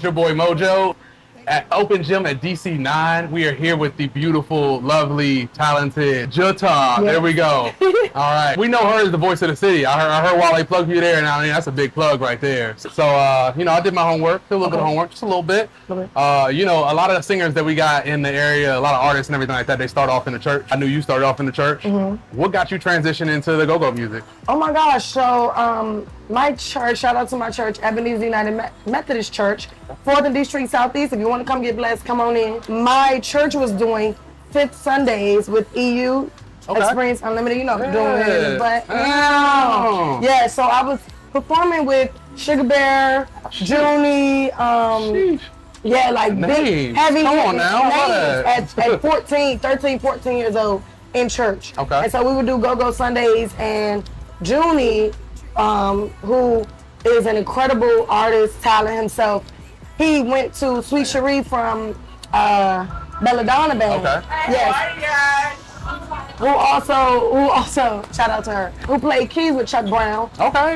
your boy Mojo at Open Gym at DC9. We are here with the beautiful, lovely, talented JTA. Yes. There we go. All right. We know her as the voice of the city. I heard Wale plugged you there, and I mean, that's a big plug right there. So, you know, I did my homework, did a little bit of homework, just a little bit. You know, a lot of the singers that we got in the area, a lot of artists and everything like that, they start off in the church. I knew you started off in the church. What got you transitioned into the go-go music? Oh my gosh, so my church, shout out to my church, Ebenezer United Methodist Church, 4th and D Street Southeast. If you want to come get blessed, come on in. My church was doing 5th Sundays with EU, Experience Unlimited, you know, doing it. But yeah, so I was performing with Sugar Bear, Junie, yeah, like big, heavy Come on now. names at 13, 14 years old in church. And so we would do Go-Go Sundays, and Junie, who is an incredible artist, talent himself, he went to Sweet Cherie from Belladonna Band. Yes. Who also, shout out to her, who played keys with Chuck Brown.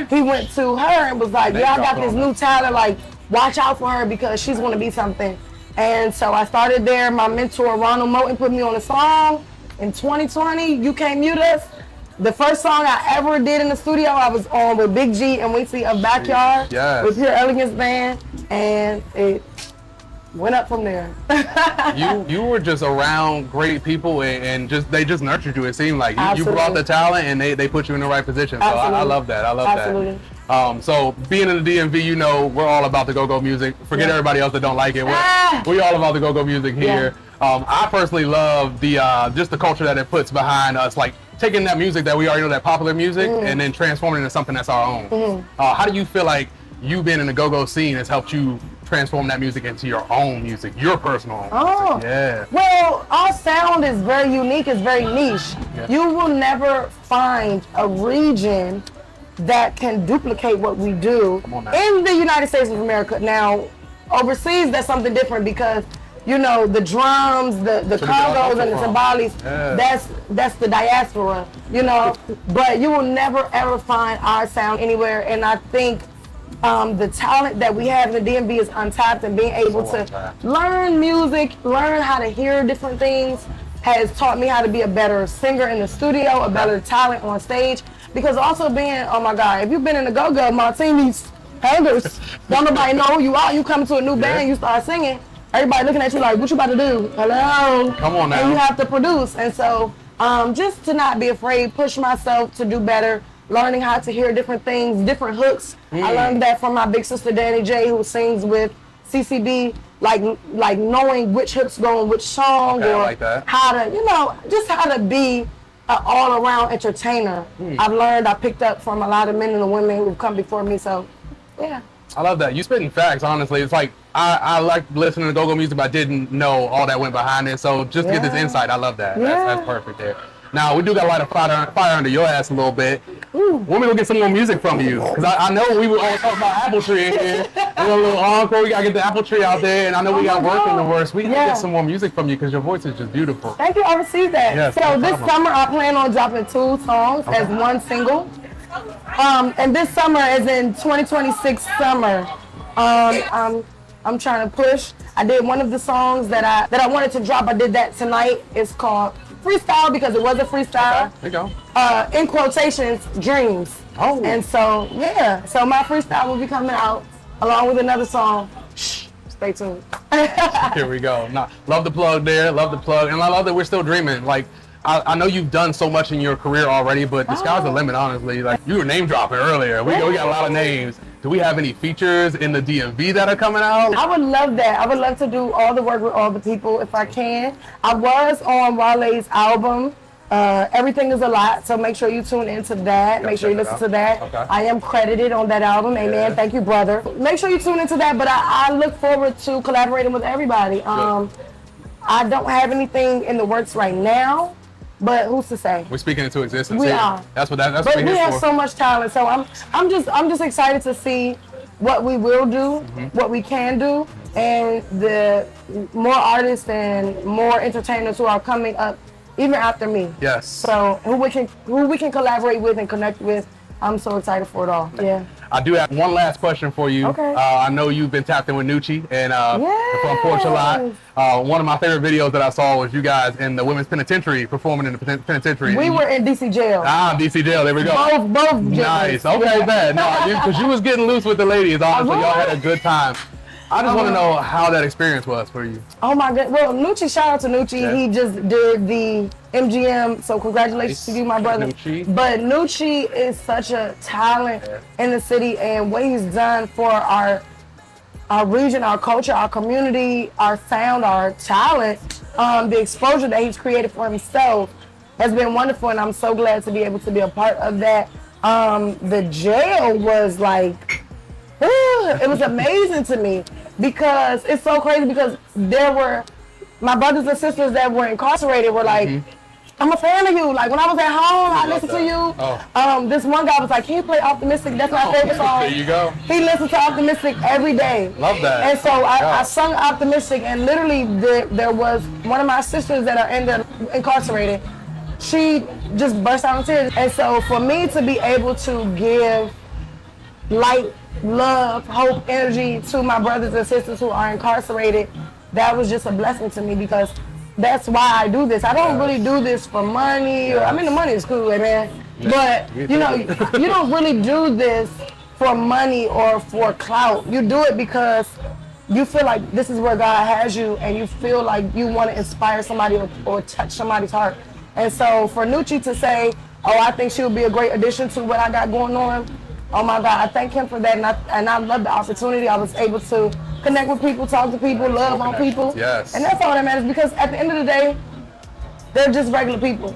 He went to her and was like, yeah, I got this new talent, like, watch out for her because she's gonna be something. And so I started there. My mentor, Ronald Moten, put me on a song in 2020, You Can't Mute Us. The first song I ever did in the studio, I was on with Big G and Wincy of Backyard with Pure Elegance Band, and it went up from there. you were just around great people, and they just nurtured you. It seemed like you brought the talent, and they put you in the right position. So I love that. I love that. So being in the DMV, you know, we're all about the go-go music. Forget everybody else that don't like it. We're all about the go-go music here. I personally love the just the culture that it puts behind us, like taking that music that we already know, that popular music, and then transforming it into something that's our own. How do you feel like you being in the go-go scene has helped you transform that music into your own music, your personal music? Yeah. Well, our sound is very unique, it's very niche. You will never find a region that can duplicate what we do in the United States of America. Now, overseas, that's something different because, you know, the drums, the congos and the timbales, that's the diaspora, you know. But you will never ever find our sound anywhere, and I think the talent that we have in the DMV is untapped, and being able to learn music, learn how to hear different things has taught me how to be a better singer in the studio, a better talent on stage. Because also being, oh my God, if you've been in the go-go, Martini's hangers, don't nobody know who you are. You come to a new band, you start singing, everybody looking at you like, what you about to do? Hello? Come on now. And you have to produce. And so just to not be afraid, push myself to do better, learning how to hear different things, different hooks. I learned that from my big sister, Danny J, who sings with CCB, like knowing which hooks go in which song, or like how to, you know, just how to be an all-around entertainer. I picked up from a lot of men and women who've come before me, so yeah. I love that. You spitting facts, honestly. It's like, I like listening to go-go music, but I didn't know all that went behind it, so just get this insight. I love that. That's perfect there. Now, we do got a lot of fire under your ass a little bit. When we gonna get some more music from you? Because I know we were always talking about Apple Tree in here. We got a little encore, we gotta get the Apple Tree out there, and I know we got work in the works. We gotta get some more music from you because your voice is just beautiful. Thank you, I received that. Yes, so this summer, I plan on dropping 2 songs as one single. And this summer is in 2026 summer. I'm trying to push. I did one of the songs that I wanted to drop. I did that tonight. It's called Freestyle because it was a freestyle. There you go. In quotations, dreams. And so, yeah. So my freestyle will be coming out along with another song. Shh, stay tuned. Here we go. Now, love the plug there. Love the plug. And I love that we're still dreaming. Like, I know you've done so much in your career already, but the sky's the limit, honestly. Like, you were name dropping earlier. We got a lot of names. Do we have any features in the DMV that are coming out? I would love that. I would love to do all the work with all the people if I can. I was on Wale's album, Everything Is a Lot, so make sure you tune into that. Make sure you listen to that. I am credited on that album. Amen. Thank you, brother. Make sure you tune into that, but I look forward to collaborating with everybody. I don't have anything in the works right now, but who's to say? We're speaking into existence. We are. That's what we're here for. We have for. so much talent, so I'm just excited to see what we will do, what we can do, and the more artists and more entertainers who are coming up even after me. Yes. So who we can collaborate with and connect with I'm so excited for it all. Yeah. I do have one last question for you. Okay. I know you've been tapped in with Nucci and from Porch a lot. One of my favorite videos that I saw was you guys in the women's penitentiary performing in the penitentiary. We were in DC jail. DC jail. There we go. Both nice. Okay, bad. No, because you was getting loose with the ladies. Honestly, y'all had a good time. I just want to know how that experience was for you. Oh my God. Well, Nucci, shout out to Nucci. Yeah. He just did the MGM, so congratulations to you, my brother. Nucci. But Nucci is such a talent in the city, and what he's done for our region, our culture, our community, our sound, our talent, the exposure that he's created for himself has been wonderful, and I'm so glad to be able to be a part of that. The jail was like, it was amazing to me because it's so crazy because there were my brothers and sisters that were incarcerated were like, I'm a fan of you. Like when I was at home, I listened to you. Oh. This one guy was like, can you play Optimistic? That's my favorite song. There you go. He listens to Optimistic every day. Love that. And so I sung Optimistic, and literally there was one of my sisters that are incarcerated. She just burst out in tears. And so for me to be able to give light, love, hope, energy to my brothers and sisters who are incarcerated, that was just a blessing to me because that's why I do this. I don't really do this for money. I mean, the money is cool, man. But, you know, you don't really do this for money or for clout. You do it because you feel like this is where God has you and you feel like you want to inspire somebody or touch somebody's heart. And so for Nucci to say, oh, I think she would be a great addition to what I got going on, oh my God, I thank him for that, and I love the opportunity. I was able to connect with people, talk to people, love on people. Yes. And that's all that matters because at the end of the day, they're just regular people.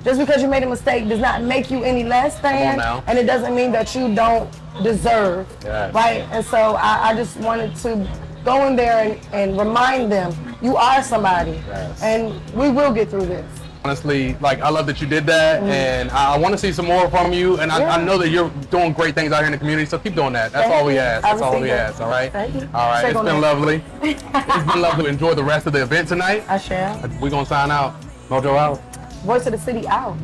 Just because you made a mistake does not make you any less than, and it doesn't mean that you don't deserve, right? And so I just wanted to go in there and remind them, you are somebody, and we will get through this. Honestly, like I love that you did that, and I want to see some more from you. And I know that you're doing great things out here in the community, so keep doing that. That's all we ask. That's all we ask. All right. Thank you. All right. It's been lovely. It's been lovely to enjoy the rest of the event tonight. I shall. We're gonna sign out. Mojo out. Voice of the City out.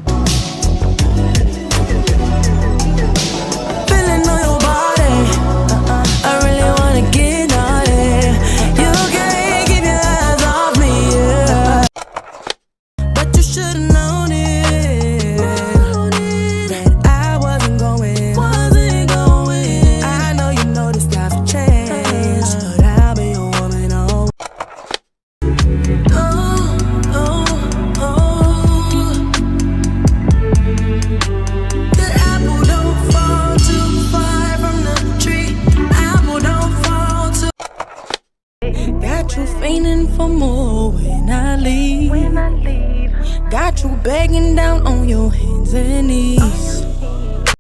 Feeling on your body. I really wanna get naughty. You can't keep your eyes off me. But you should've known it. That I wasn't going. I know you know this stuff changed, but I'll be your woman. The apple don't fall too far from the tree. Apple don't fall too. Got you fainting for more when I leave. Got you begging down on your hands and knees.